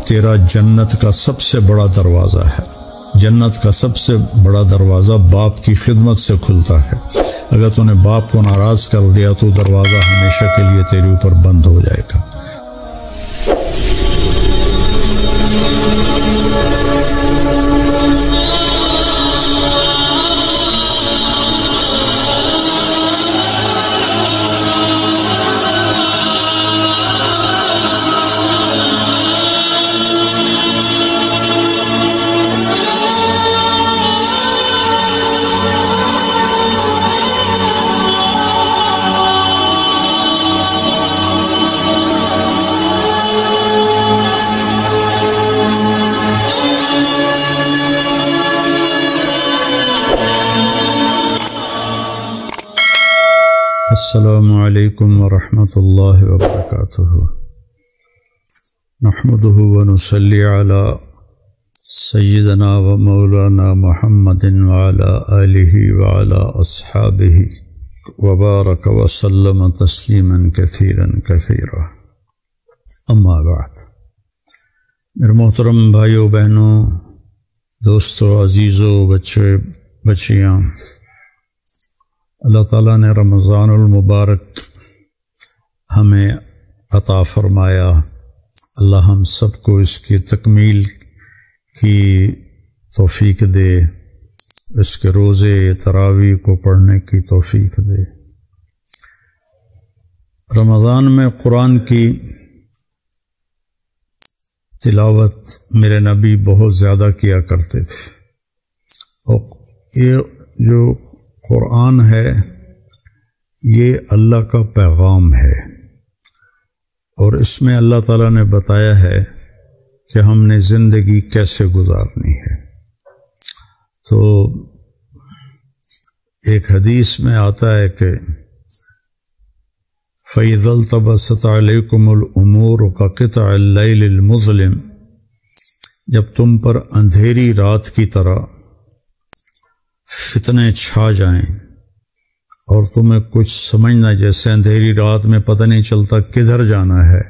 تیرا جنت کا سب سے بڑا دروازہ ہے۔ جنت کا سب سے بڑا دروازہ باپ کی خدمت سے کھلتا ہے۔ اگر تو نے باپ کو ناراض کر دیا تو دروازہ ہمیشہ کے لیے تیرے اوپر بند ہو جائے گا۔ السلام علیکم ورحمۃ اللہ وبرکاتہ۔ نحمده ونصلی علی سیدنا و مولانا محمد وعلی آلہ وعلی اصحابہ وبارک وسلم تسلیما کثیرا کثیرا۔ اما بعد، میرے محترم بھائیوں بہنوں، دوستوں، عزیزوں، بچے بچیاں، اللہ تعالیٰ نے رمضان المبارک ہمیں عطا فرمایا۔ اللہ ہم سب کو اس کی تکمیل کی توفیق دے، اس کے روزے تراویح کو پڑھنے کی توفیق دے۔ رمضان میں قرآن کی تلاوت میرے نبی بہت زیادہ کیا کرتے تھے، اور یہ جو قرآن ہے یہ اللہ کا پیغام ہے، اور اس میں اللہ تعالیٰ نے بتایا ہے کہ ہم نے زندگی کیسے گزارنی ہے۔ تو ایک حدیث میں آتا ہے کہ فَإِذَا الْتَبَسَتْ عَلَيْكُمُ الْأُمُورُ كَقِطْعِ اللَّيْلِ الْمُظْلِمِ، جب تم پر اندھیری رات کی طرح فتنے چھا جائیں اور تمہیں کچھ سمجھنا، جیسے اندھیری رات میں پتہ نہیں چلتا کدھر جانا ہے،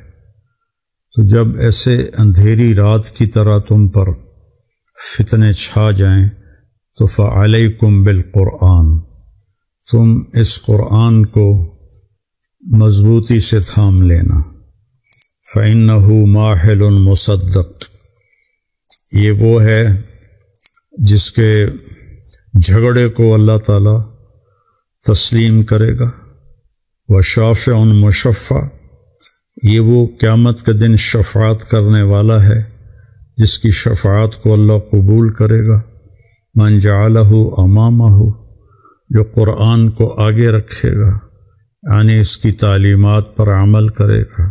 تو جب ایسے اندھیری رات کی طرح تم پر فتنے چھا جائیں تو فعلیکم بالقرآن، تم اس قرآن کو مضبوطی سے تھام لینا۔ فإنہ ماحل مصدق، یہ وہ ہے جس کے جھگڑے کو اللہ تعالیٰ تسلیم کرے گا۔ وشافع مشفع، یہ وہ قیامت کے دن شفاعت کرنے والا ہے جس کی شفاعت کو اللہ قبول کرے گا۔ من جعلہ امامہ، جو قرآن کو آگے رکھے گا، یعنی اس کی تعلیمات پر عمل کرے گا،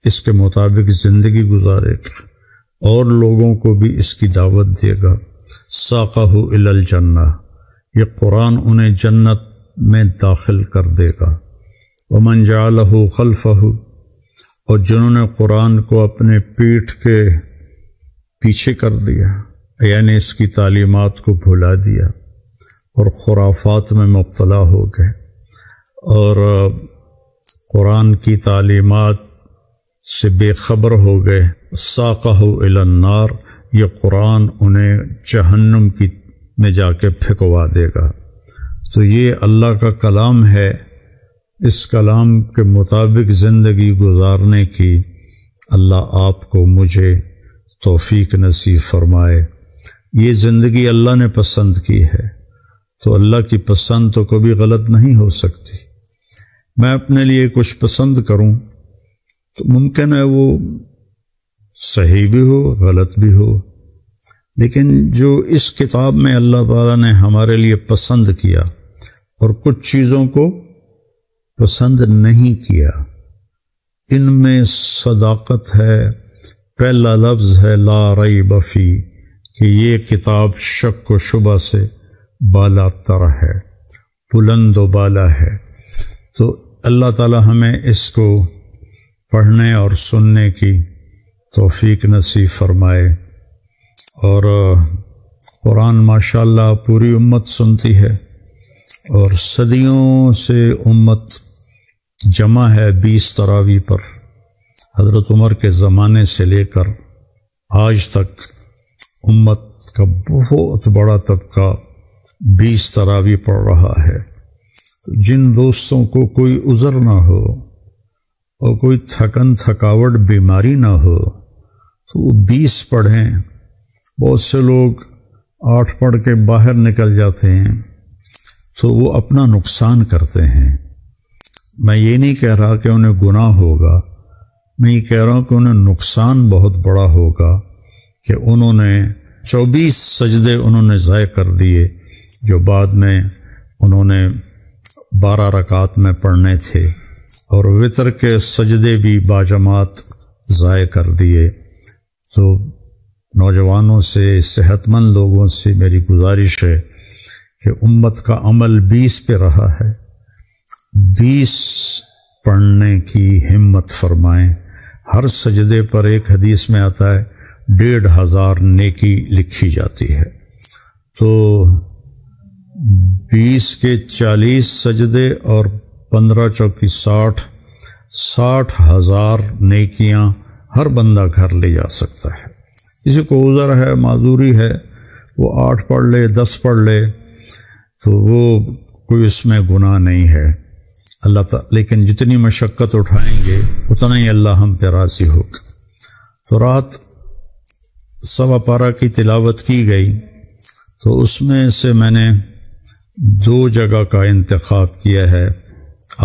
اس کے مطابق زندگی گزارے گا اور لوگوں کو بھی اس کی دعوت دے گا۔ ساقہ الی الجنہ، یہ قرآن انہیں جنت میں داخل کر دے گا۔ ومن جعلہ خلفہ، اور جنہوں نے قرآن کو اپنے پیٹھ کے پیچھے کر دیا، یعنی اس کی تعلیمات کو بھلا دیا اور خرافات میں مبتلا ہو گئے اور قرآن کی تعلیمات سے بے خبر ہو گئے، ساقہ الی النار، یہ قرآن انہیں جہنم کی میں جا کے پھینکوا دے گا۔ تو یہ اللہ کا کلام ہے، اس کلام کے مطابق زندگی گزارنے کی اللہ آپ کو مجھے توفیق نصیب فرمائے۔ یہ زندگی اللہ نے پسند کی ہے، تو اللہ کی پسند تو کبھی غلط نہیں ہو سکتی۔ میں اپنے لیے کچھ پسند کروں تو ممکن ہے وہ صحیح بھی ہو، غلط بھی ہو، لیکن جو اس کتاب میں اللہ تعالیٰ نے ہمارے لیے پسند کیا اور کچھ چیزوں کو پسند نہیں کیا، ان میں صداقت ہے۔ پہلا لفظ ہے لا ریب فی، کہ یہ کتاب شک و شبہ سے بالا تر ہے، بلند و بالا ہے۔ تو اللہ تعالیٰ ہمیں اس کو پڑھنے اور سننے کی توفیق نصیب فرمائے۔ اور قرآن ماشاءاللہ پوری امت سنتی ہے، اور صدیوں سے امت جمع ہے 20 تراویح پر، حضرت عمر کے زمانے سے لے کر آج تک امت کا بہت بڑا طبقہ 20 تراویح پڑھ رہا ہے۔ جن دوستوں کو کوئی عذر نہ ہو اور کوئی تھکاوٹ بیماری نہ ہو تو وہ 20 پڑھیں۔ بہت سے لوگ 8 پڑھ کے باہر نکل جاتے ہیں تو وہ اپنا نقصان کرتے ہیں۔ میں یہ نہیں کہہ رہا کہ انہیں گناہ ہوگا، میں یہ کہہ رہا ہوں کہ انہیں نقصان بہت بڑا ہوگا کہ انہوں نے 24 سجدے انہوں نے ضائع کر دیے جو بعد میں انہوں نے 12 رکعات میں پڑھنے تھے، اور وتر کے سجدے بھی باجماعت ضائع کر دیے۔ تو نوجوانوں سے، صحت مند لوگوں سے میری گزارش ہے کہ امت کا عمل 20 پہ رہا ہے، 20 پڑھنے کی ہمت فرمائیں۔ ہر سجدے پر ایک حدیث میں آتا ہے 1500 نیکی لکھی جاتی ہے، تو 20 کے 40 سجدے اور 15 چوکی 60,000 نیکیاں ہر بندہ گھر لے جا سکتا ہے۔ کسی کو عذر ہے، معذوری ہے، وہ 8 پڑھ لے، 10 پڑھ لے تو وہ کوئی اس میں گناہ نہیں ہے اللہ تعالیٰ، لیکن جتنی مشقت اٹھائیں گے اتنا ہی اللہ ہم پہ راضی ہوگا۔ تو رات 1.25 پارہ کی تلاوت کی گئی، تو اس میں سے میں نے 2 جگہ کا انتخاب کیا ہے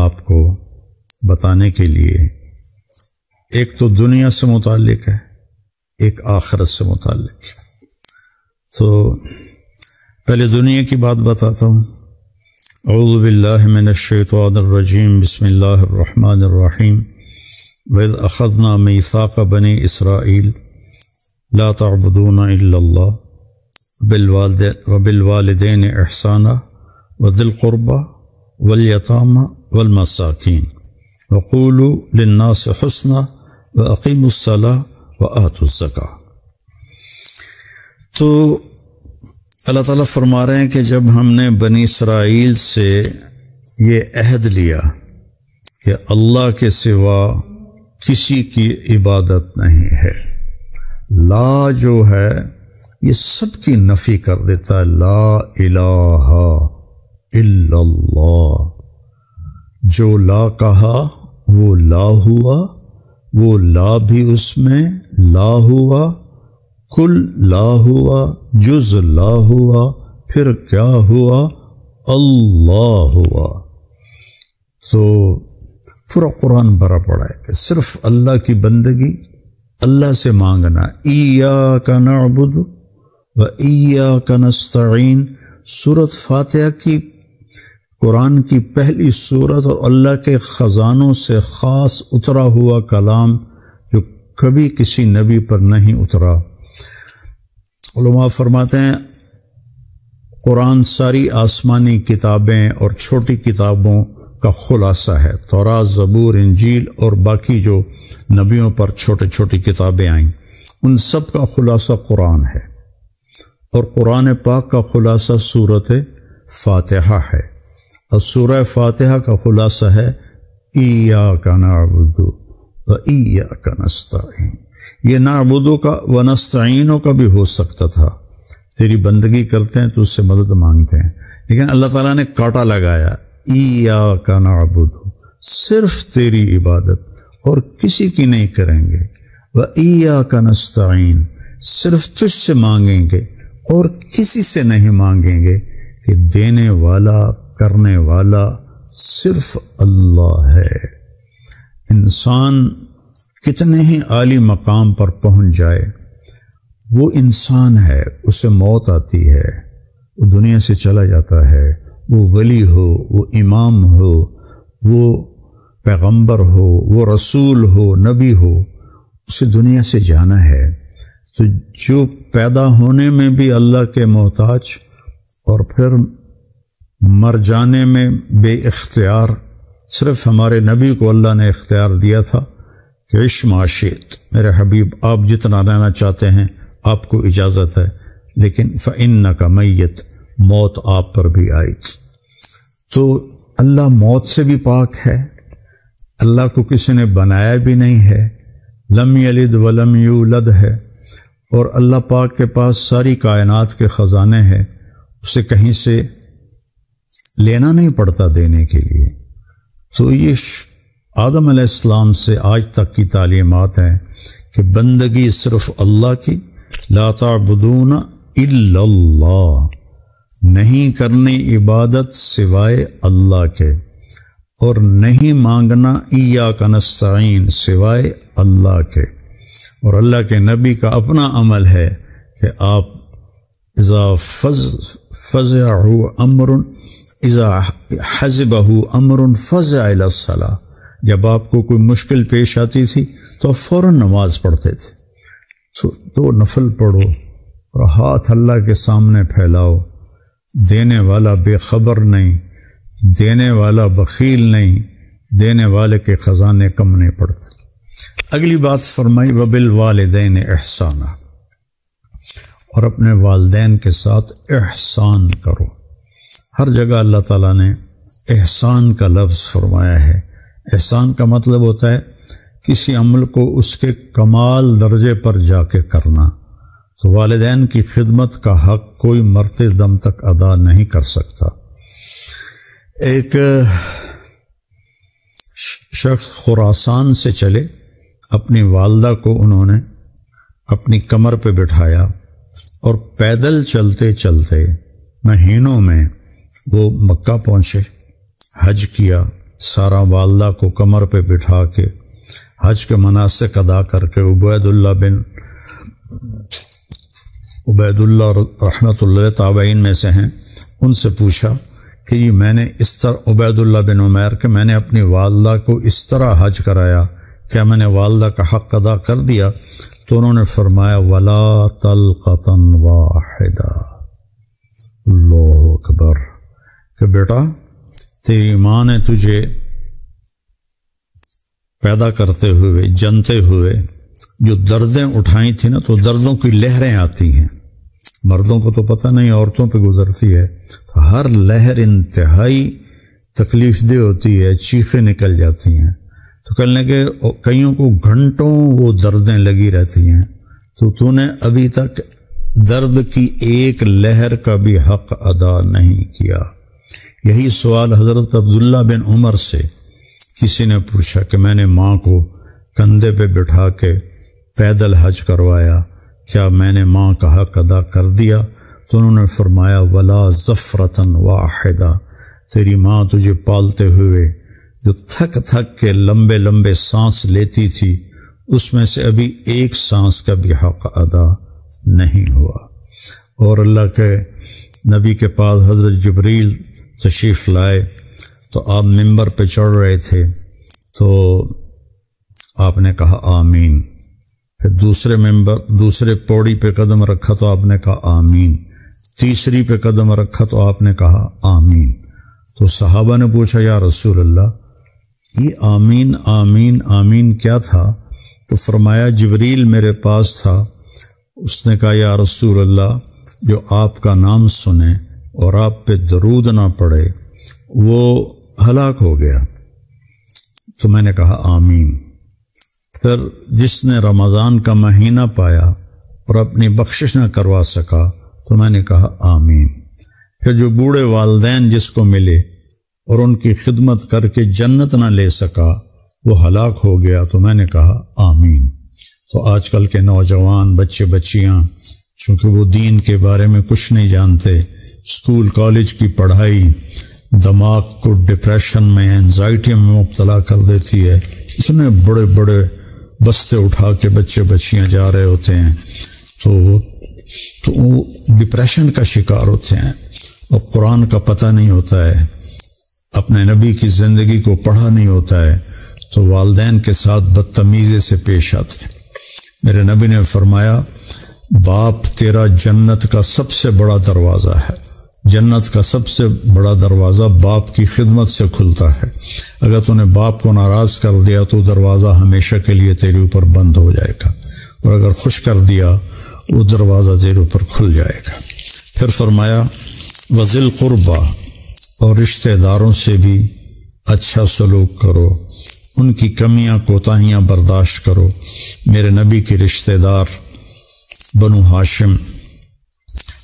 آپ کو بتانے کے لیے۔ ایک تو دنیا سے متعلق ہے، ایک آخرت سے متعلق ہے۔ تو پہلے دنیا کی بات بتاتا ہوں۔ اعوذ باللہ من الشیطان الرجیم، بسم اللہ الرحمن الرحیم۔ وَإِذْ أَخَذْنَا مِيثَاقَ بَنِي إِسْرَائِيلَ لَا تَعْبُدُونَ إِلَّا اللَّهَ وَبِالْوَالِدَيْنِ إِحْسَانًا وَذِي الْقُرْبَى وَالْيَتَامَى وَالْمَسَاكِينِ وَقُولُوا لِلنَّاسِ حُسْنًا وَأَقِيمُوا الصَّلَاةَ وَآتُوا الزَّكَاةَ۔ تو اللہ تعالیٰ فرما رہے ہیں کہ جب ہم نے بنی اسرائیل سے یہ عہد لیا کہ اللہ کے سوا کسی کی عبادت نہیں ہے، لا جو ہے یہ سب کی نفی کر دیتا ہے، لا الہ الا اللہ۔ جو لا کہا وہ لا ہوا، وہ لا بھی اس میں لا ہوا، کل لا ہوا، جز لا ہوا، پھر کیا ہوا؟ اللہ ہوا۔ تو پورا قرآن بھرا پڑا ہے کہ صرف اللہ کی بندگی، اللہ سے مانگنا۔ ایاک نعبد و ایاک نستعین، سورۃ فاتحہ کی، قرآن کی پہلی سورت اور اللہ کے خزانوں سے خاص اترا ہوا کلام جو کبھی کسی نبی پر نہیں اترا۔ علماء فرماتے ہیں قرآن ساری آسمانی کتابیں اور چھوٹی کتابوں کا خلاصہ ہے، تورات، زبور، انجیل اور باقی جو نبیوں پر چھوٹی چھوٹی کتابیں آئیں، ان سب کا خلاصہ قرآن ہے، اور قرآن پاک کا خلاصہ سورۃ فاتحہ ہے، اور سورہ فاتحہ کا خلاصہ ہے ایاک نعبد و ایاک نستعین۔ یہ نعبدو کا و نستعینو کا بھی ہو سکتا تھا، تیری بندگی کرتے ہیں تو اس سے مدد مانگتے ہیں، لیکن اللہ تعالیٰ نے کاٹا لگایا، ایاک نعبد، صرف تیری عبادت اور کسی کی نہیں کریں گے، و ایاک نستعین، صرف تجھ سے مانگیں گے اور کسی سے نہیں مانگیں گے، کہ دینے والا، کرنے والا صرف اللہ ہے۔ انسان کتنے ہی عالی مقام پر پہنچ جائے، وہ انسان ہے، اسے موت آتی ہے، وہ دنیا سے چلا جاتا ہے، وہ ولی ہو، وہ امام ہو، وہ پیغمبر ہو، وہ رسول ہو، نبی ہو، اسے دنیا سے جانا ہے۔ تو جو پیدا ہونے میں بھی اللہ کے محتاج اور پھر مر جانے میں بے اختیار، صرف ہمارے نبی کو اللہ نے اختیار دیا تھا کہ عش ما شئت، میرے حبیب آپ جتنا رہنا چاہتے ہیں آپ کو اجازت ہے، لیکن فإنک میت، موت آپ پر بھی آئی۔ تو اللہ موت سے بھی پاک ہے، اللہ کو کسی نے بنایا بھی نہیں ہے، لم یلد ولم یولد ہے، اور اللہ پاک کے پاس ساری کائنات کے خزانے ہیں، اسے کہیں سے لینا نہیں پڑتا دینے کے لیے۔ تو یہ آدم علیہ السلام سے آج تک کی تعلیمات ہیں کہ بندگی صرف اللہ کی، لا تعبدون الا اللہ، نہیں کرنی عبادت سوائے اللہ کے، اور نہیں مانگنا ایاک نستعین سوائے اللہ کے۔ اور اللہ کے نبی کا اپنا عمل ہے کہ آپ اذا فزعہ امر اذا حزبہ امر فزع الی الصلاۃ، جب آپ کو کوئی مشکل پیش آتی تھی تو فوراً نماز پڑھتے تھے۔ تو 2 نفل پڑھو اور ہاتھ اللہ کے سامنے پھیلاؤ، دینے والا بے خبر نہیں، دینے والا بخیل نہیں، دینے والے کے خزانے کم نہیں پڑتے۔ اگلی بات فرمائی وبالوالدین احسانا، اور اپنے والدین کے ساتھ احسان کرو۔ ہر جگہ اللہ تعالیٰ نے احسان کا لفظ فرمایا ہے۔ احسان کا مطلب ہوتا ہے کسی عمل کو اس کے کمال درجے پر جا کے کرنا۔ تو والدین کی خدمت کا حق کوئی مرتے دم تک ادا نہیں کر سکتا۔ ایک شخص خراسان سے چلے، اپنی والدہ کو انہوں نے اپنی کمر پہ بٹھایا اور پیدل چلتے چلتے مہینوں میں وہ مکہ پہنچے، حج کیا، سارا والدہ کو کمر پہ بٹھا کے حج کے مناسک ادا کر کے عبید اللہ رحمۃ اللہ تابعین میں سے ہیں، ان سے پوچھا کہ یہ میں نے اس طرح عبید اللہ بن عمیر کہ میں نے اپنی والدہ کو اس طرح حج کرایا، کیا میں نے والدہ کا حق ادا کر دیا؟ تو انہوں نے فرمایا ولا طلقۃ واحدہ، اللہ اکبر، کہ بیٹا تیری ماں نے تجھے پیدا کرتے ہوئے جنتے ہوئے جو دردیں اٹھائی تھی نا، تو دردوں کی لہریں آتی ہیں، مردوں کو تو پتہ نہیں، عورتوں پہ گزرتی ہے، تو ہر لہر انتہائی تکلیف دہ ہوتی ہے، چیخیں نکل جاتی ہیں۔ تو کہنے کہ کئیوں کو گھنٹوں وہ دردیں لگی رہتی ہیں، تو نے ابھی تک درد کی ایک لہر کا بھی حق ادا نہیں کیا۔ یہی سوال حضرت عبداللہ بن عمر سے کسی نے پوچھا کہ میں نے ماں کو کندھے پہ بٹھا کے پیدل حج کروایا، کیا میں نے ماں کا حق ادا کر دیا؟ تو انہوں نے فرمایا ولا ظفرۃ واحدہ، تیری ماں تجھے پالتے ہوئے جو تھک تھک کے لمبے لمبے سانس لیتی تھی، اس میں سے ابھی ایک سانس کا بھی حق ادا نہیں ہوا۔ اور اللہ کے نبی کے پاس حضرت جبریل تشریف لائے تو آپ ممبر پہ چڑھ رہے تھے، تو آپ نے کہا آمین، پھر دوسرے پوڑی پہ قدم رکھا تو آپ نے کہا آمین، تیسری پہ قدم رکھا تو آپ نے کہا آمین۔ تو صحابہ نے پوچھا یا رسول اللہ یہ آمین آمین آمین کیا تھا؟ تو فرمایا جبریل میرے پاس تھا، اس نے کہا یا رسول اللہ جو آپ کا نام سنے اور آپ پہ درود نہ پڑے وہ ہلاک ہو گیا۔ تو میں نے کہا آمین۔ پھر جس نے رمضان کا مہینہ پایا اور اپنی بخشش نہ کروا سکا تو میں نے کہا آمین۔ پھر جو بوڑھے والدین جس کو ملے اور ان کی خدمت کر کے جنت نہ لے سکا وہ ہلاک ہو گیا تو میں نے کہا آمین۔ تو آج کل کے نوجوان بچے بچیاں چونکہ وہ دین کے بارے میں کچھ نہیں جانتے، اسکول کالج کی پڑھائی دماغ کو ڈپریشن میں انزائٹی میں مبتلا کر دیتی ہے، اتنے بڑے بڑے بستے اٹھا کے بچے بچیاں جا رہے ہوتے ہیں تو وہ ڈپریشن کا شکار ہوتے ہیں، اور قرآن کا پتہ نہیں ہوتا ہے، اپنے نبی کی زندگی کو پڑھا نہیں ہوتا ہے، تو والدین کے ساتھ بدتمیزی سے پیش آتے ہیں۔ میرے نبی نے فرمایا باپ تیرا جنت کا سب سے بڑا دروازہ ہے، جنت کا سب سے بڑا دروازہ باپ کی خدمت سے کھلتا ہے، اگر تو نے باپ کو ناراض کر دیا تو دروازہ ہمیشہ کے لیے تیرے اوپر بند ہو جائے گا، اور اگر خوش کر دیا وہ دروازہ تیرے اوپر کھل جائے گا۔ پھر فرمایا وذل قربا، اور رشتہ داروں سے بھی اچھا سلوک کرو، ان کی کمیاں کوتاہیاں برداشت کرو۔ میرے نبی کے رشتہ دار بنو ہاشم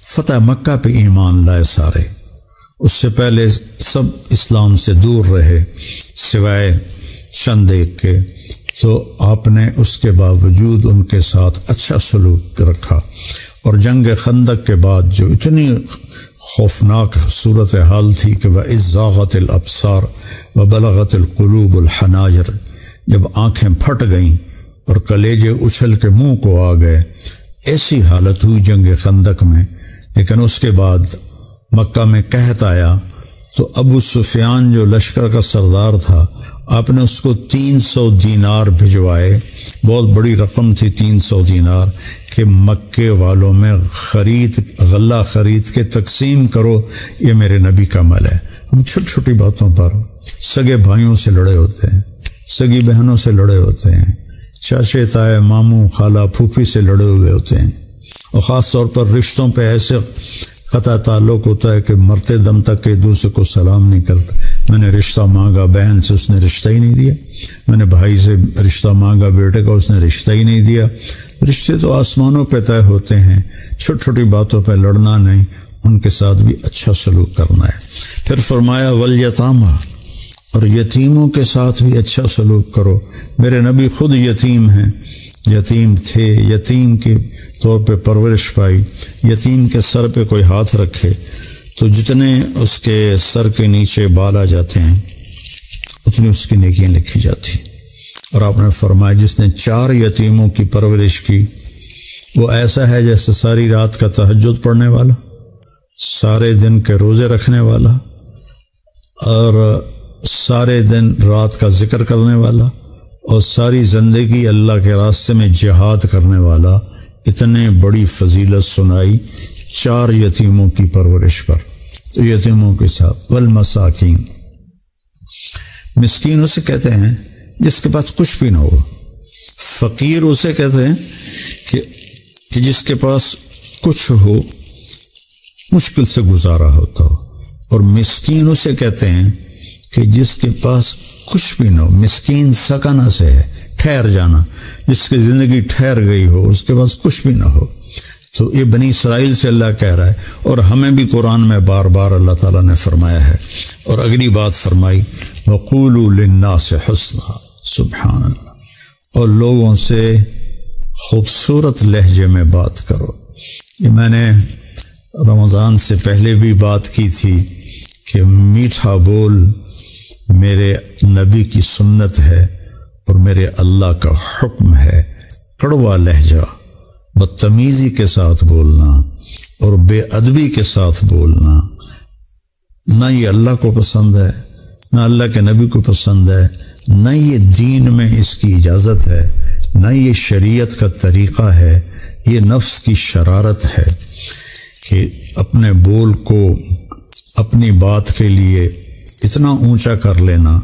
فتح مکہ پہ ایمان لائے سارے، اس سے پہلے سب اسلام سے دور رہے سوائے چند ایک کے، تو آپ نے اس کے باوجود ان کے ساتھ اچھا سلوک رکھا۔ اور جنگ خندق کے بعد جو اتنی خوفناک صورتحال تھی کہ وَإِذْ زَاغَتِ الْأَبْصَارُ وَبَلَغَتِ الْقُلُوبُ الْحَنَاجِرَ، جب آنکھیں پھٹ گئیں اور کلیجے اچھل کے منہ کو آ گئے، ایسی حالت ہوئی جنگ خندق میں۔ لیکن اس کے بعد مکہ میں قحط آیا تو ابو سفیان جو لشکر کا سردار تھا، آپ نے اس کو 300 دینار بھجوائے، بہت بڑی رقم تھی 300 دینار، کہ مکے والوں میں غلہ خرید کے تقسیم کرو، یہ میرے نبی کا عمل ہے۔ ہم چھوٹی چھوٹی باتوں پر سگے بھائیوں سے لڑے ہوتے ہیں، سگی بہنوں سے لڑے ہوتے ہیں، چاچے تائے ماموں خالہ پھوپھی سے لڑے ہوئے ہوتے ہیں، اور خاص طور پر رشتوں پہ ایسے قطع تعلق ہوتا ہے کہ مرتے دم تک ایک دوسرے کو سلام نہیں کرتا۔ میں نے رشتہ مانگا بہن سے، اس نے رشتہ ہی نہیں دیا، میں نے بھائی سے رشتہ مانگا بیٹے کا، اس نے رشتہ ہی نہیں دیا۔ رشتے تو آسمانوں پہ طے ہوتے ہیں، چھوٹی چھوٹی باتوں پہ لڑنا نہیں، ان کے ساتھ بھی اچھا سلوک کرنا ہے۔ پھر فرمایا والیتامى، اور یتیموں کے ساتھ بھی اچھا سلوک کرو۔ میرے نبی خود یتیم ہیں، یتیم تھے، یتیم کے طور پہ پرورش پائی۔ یتیم کے سر پہ کوئی ہاتھ رکھے تو جتنے اس کے سر کے نیچے بال آ جاتے ہیں اتنی اس کی نیکیاں لکھی جاتی۔ اور آپ نے فرمایا جس نے 4 یتیموں کی پرورش کی وہ ایسا ہے جیسے ساری رات کا تہجد پڑھنے والا، سارے دن کے روزے رکھنے والا، اور سارے دن رات کا ذکر کرنے والا، اور ساری زندگی اللہ کے راستے میں جہاد کرنے والا۔ اتنے بڑی فضیلت سنائی 4 یتیموں کی پرورش پر۔ تو یتیموں کے ساتھ والمساکین، مسکین اسے کہتے ہیں جس کے پاس کچھ بھی نہ ہو، فقیر اسے کہتے ہیں کہ جس کے پاس کچھ ہو مشکل سے گزارا ہوتا ہو، اور مسکین اسے کہتے ہیں کہ جس کے پاس کچھ بھی نہ ہو۔ مسکین سکانہ سے ہے، ٹھہر جانا، جس کی زندگی ٹھہر گئی ہو، اس کے پاس کچھ بھی نہ ہو۔ تو یہ بنی اسرائیل سے اللہ کہہ رہا ہے، اور ہمیں بھی قرآن میں بار بار اللہ تعالیٰ نے فرمایا ہے۔ اور اگلی بات فرمائی وَقُولُوا لِلنَّاسِ حُسْنًا، سبحان اللہ، اور لوگوں سے خوبصورت لہجے میں بات کرو۔ یہ میں نے رمضان سے پہلے بھی بات کی تھی کہ میٹھا بول میرے نبی کی سنت ہے اور میرے اللہ کا حکم ہے۔ کڑوا لہجہ، بدتمیزی کے ساتھ بولنا اور بے ادبی کے ساتھ بولنا، نہ یہ اللہ کو پسند ہے، نہ اللہ کے نبی کو پسند ہے، نہ یہ دین میں اس کی اجازت ہے، نہ یہ شریعت کا طریقہ ہے۔ یہ نفس کی شرارت ہے کہ اپنے بول کو اپنی بات کے لیے اتنا اونچا کر لینا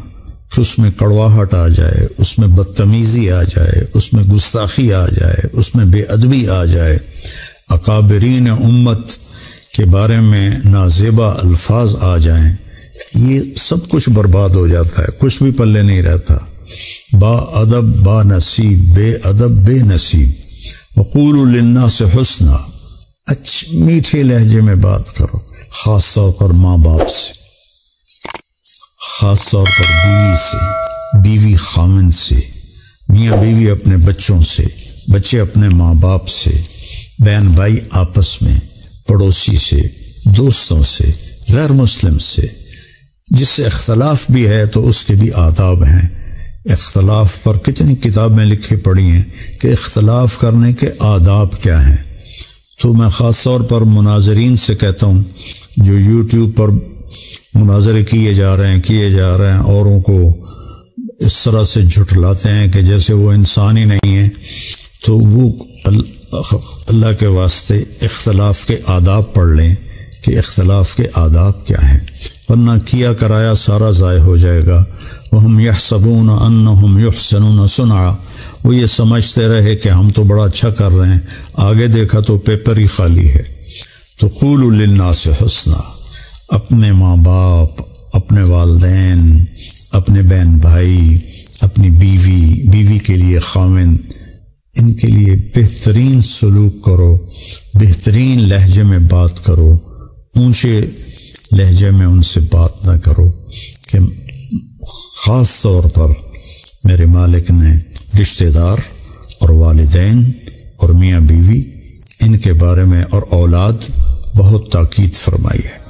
کہ اس میں کڑواہٹ آ جائے، اس میں بدتمیزی آ جائے، اس میں گستاخی آ جائے، اس میں بے ادبی آ جائے، اکابرین امت کے بارے میں نازیبا الفاظ آ جائیں، یہ سب کچھ برباد ہو جاتا ہے، کچھ بھی پلے نہیں رہتا۔ با ادب با نصیب، بے ادب بے نصیب۔ وقولوا للناس حسنا، میٹھے لہجے میں بات کرو، خاص طور پر ماں باپ سے، خاص طور پر بیوی سے، بیوی خاوند سے، میاں بیوی اپنے بچوں سے، بچے اپنے ماں باپ سے، بہن بھائی آپس میں، پڑوسی سے، دوستوں سے، غیر مسلم سے۔ جس سے اختلاف بھی ہے تو اس کے بھی آداب ہیں۔ اختلاف پر کتنی کتابیں لکھی پڑی ہیں کہ اختلاف کرنے کے آداب کیا ہیں۔ تو میں خاص طور پر مناظرین سے کہتا ہوں جو یوٹیوب پر مناظرے کیے جا رہے ہیں، اوروں کو اس طرح سے جھٹلاتے ہیں کہ جیسے وہ انسان ہی نہیں ہیں، تو وہ اللہ کے واسطے اختلاف کے آداب پڑھ لیں کہ اختلاف کے آداب کیا ہیں، ورنہ کیا کرایا سارا ضائع ہو جائے گا۔ وَهُمْ يَحْسَبُونَ أَنَّهُمْ يُحْسِنُونَ صُنْعًا، وہ یہ سمجھتے رہے کہ ہم تو بڑا اچھا کر رہے ہیں، آگے دیکھا تو پیپر ہی خالی ہے۔ تو قولوا للناس حسنا، اپنے ماں باپ، اپنے والدین، اپنے بہن بھائی، اپنی بیوی کے لیے خاوند، ان کے لیے بہترین سلوک کرو، بہترین لہجے میں بات کرو، اونچے لہجے میں ان سے بات نہ کرو کہ خاص طور پر میرے مالک نے رشتہ دار اور والدین اور میاں بیوی ان کے بارے میں اور اولاد بہت تاکید فرمائی ہے۔